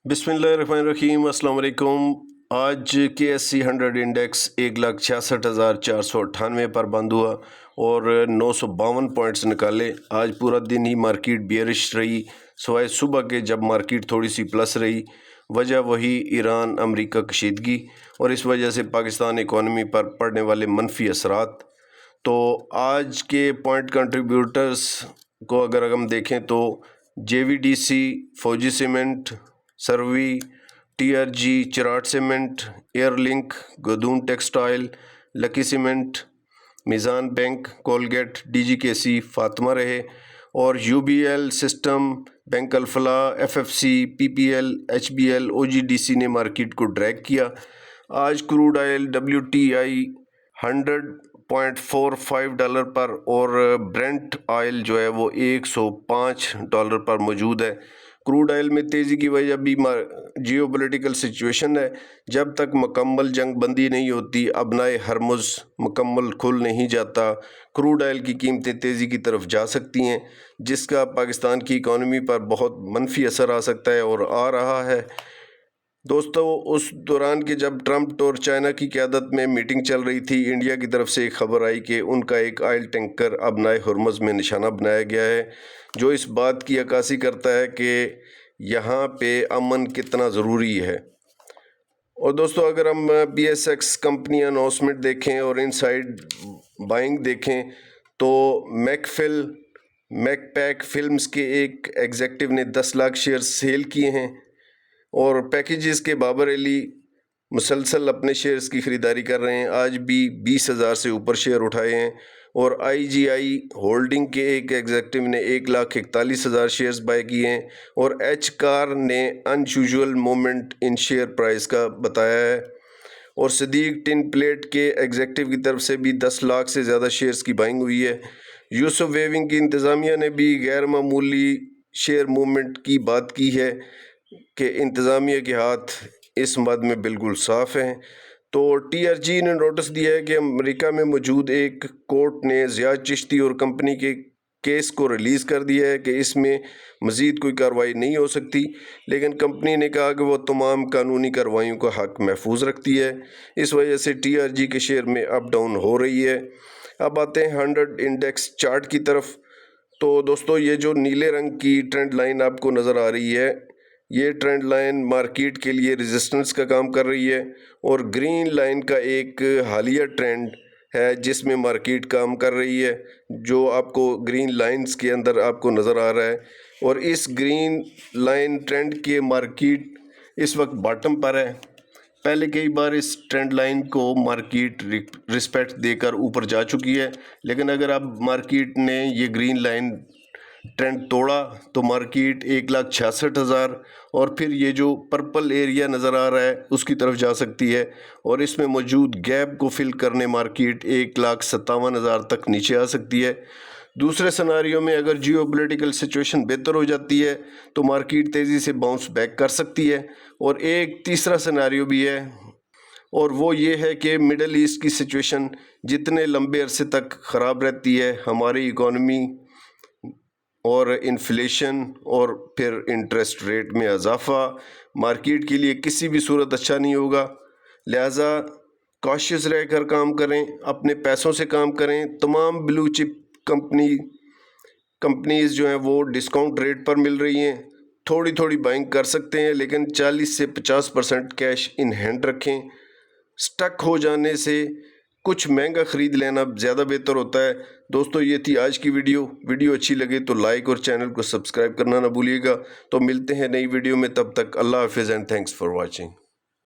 बिस्मिल्लाहिर्रहमानिर्रहीम, अस्सलाम वालेकुम। आज KSE 100 इंडेक्स 1,66,498 पर बंद हुआ और 952 पॉइंट्स निकाले। आज पूरा दिन ही मार्केट बियरिश रही, सवाए सुबह के जब मार्केट थोड़ी सी प्लस रही। वजह वही ईरान अमेरिका कशीदगी और इस वजह से पाकिस्तान इकॉनमी पर पड़ने वाले मनफी असरात। तो आज के पॉइंट कंट्रीब्यूटर्स को अगर हम देखें तो JVDC, फौजी सीमेंट, सर्वी, TRG, Cherat cement, Airlink, Gadoon textile, lucky cement, Meezan bank, Colgate, DGKC, Fatima रहे और UBL system, bank Alfalah, FFC, PPL, HBL, OGDC ने मार्केट को ड्रैग किया। आज क्रूड ऑयल WTI $100.45 पर और ब्रेंट ऑयल जो है वो $105 पर मौजूद है। क्रूड ऑयल में तेज़ी की वजह भी जियोपॉलिटिकल सिचुएशन है। जब तक मुकम्मल जंग बंदी नहीं होती, अबनाए हरमुज़ मुकम्मल खुल नहीं जाता, क्रूड ऑयल की कीमतें तेज़ी की तरफ जा सकती हैं, जिसका पाकिस्तान की इकॉनमी पर बहुत मनफी असर आ सकता है और आ रहा है। दोस्तों, उस दौरान के जब ट्रंप और चाइना की क़यादत में मीटिंग चल रही थी, इंडिया की तरफ से एक ख़बर आई कि उनका एक ऑयल टैंकर अबनाए हरमुज़ में निशाना बनाया गया है, जो इस बात की अक्कासी करता है कि यहाँ पे अमन कितना ज़रूरी है। और दोस्तों, अगर हम BSX कंपनी अनाउंसमेंट देखें और इनसाइड बाइंग देखें तो मैकपैक फिल्म्स के एक एग्जेक्टिव ने 10 लाख शेयर सेल किए हैं और पैकेजेस के बाबर अली मुसलसल अपने शेयर्स की ख़रीदारी कर रहे हैं। आज भी 20,000 से ऊपर शेयर उठाए हैं और IGI होल्डिंग के एक एग्जेक्टिव ने 1,41,000 शेयर्स बाय किए हैं और एच कार ने unusual moment in share price का बताया है। और सदीक टिन प्लेट के एग्जेक्टिव की तरफ से भी 10 लाख से ज़्यादा शेयर्स की बाइंग हुई है। यूसुफ वेविंग की इंतज़ामिया ने भी गैर मामूली शेयर मूवमेंट की बात की है कि इंतज़ामिया के हाथ इस मद में बिल्कुल साफ़ हैं। तो TRG ने नोटिस दिया है कि अमेरिका में मौजूद एक कोर्ट ने ज़ियाद चिश्ती और कंपनी के केस को रिलीज़ कर दिया है कि इसमें मज़ीद कोई कार्रवाई नहीं हो सकती, लेकिन कंपनी ने कहा कि वो तमाम कानूनी कार्रवाइयों का हक महफूज रखती है। इस वजह से TRG के शेयर में अप डाउन हो रही है। अब आते हैं 100 इंडेक्स चार्ट की तरफ। तो दोस्तों, ये जो नीले रंग की ट्रेंड लाइन आपको नज़र आ रही है, ये ट्रेंड लाइन मार्केट के लिए रेजिस्टेंस का काम कर रही है और ग्रीन लाइन का एक हालिया ट्रेंड है जिसमें मार्केट काम कर रही है, जो आपको ग्रीन लाइंस के अंदर आपको नज़र आ रहा है। और इस ग्रीन लाइन ट्रेंड के मार्केट इस वक्त बॉटम पर है। पहले कई बार इस ट्रेंड लाइन को मार्केट रिस्पेक्ट देकर ऊपर जा चुकी है, लेकिन अगर अब मार्केट ने ये ग्रीन लाइन ट्रेंड तोड़ा तो मार्केट 1,66,000 और फिर ये जो पर्पल एरिया नज़र आ रहा है उसकी तरफ जा सकती है और इसमें मौजूद गैप को फिल करने मार्केट 1,57,000 तक नीचे आ सकती है। दूसरे सिनारियो में अगर जियोपॉलिटिकल सिचुएशन बेहतर हो जाती है तो मार्केट तेज़ी से बाउंस बैक कर सकती है। और एक तीसरा सिनारियो भी है और वो ये है कि मिडल ईस्ट की सिचुएशन जितने लंबे अरसे तक ख़राब रहती है, हमारी इकॉनमी और इन्फ्लेशन और फिर इंटरेस्ट रेट में इजाफा मार्केट के लिए किसी भी सूरत अच्छा नहीं होगा। लिहाजा कॉशियस रहकर काम करें, अपने पैसों से काम करें। तमाम ब्लू चिप कंपनीज़ जो हैं वो डिस्काउंट रेट पर मिल रही हैं, थोड़ी थोड़ी बाइंग कर सकते हैं, लेकिन 40 से 50% कैश इन हैंड रखें। स्टक हो जाने से कुछ महंगा ख़रीद लेना ज़्यादा बेहतर होता है। दोस्तों, ये थी आज की वीडियो अच्छी लगे तो लाइक और चैनल को सब्सक्राइब करना ना भूलिएगा। तो मिलते हैं नई वीडियो में, तब तक अल्लाह हाफ़िज़ एंड थैंक्स फॉर वॉचिंग।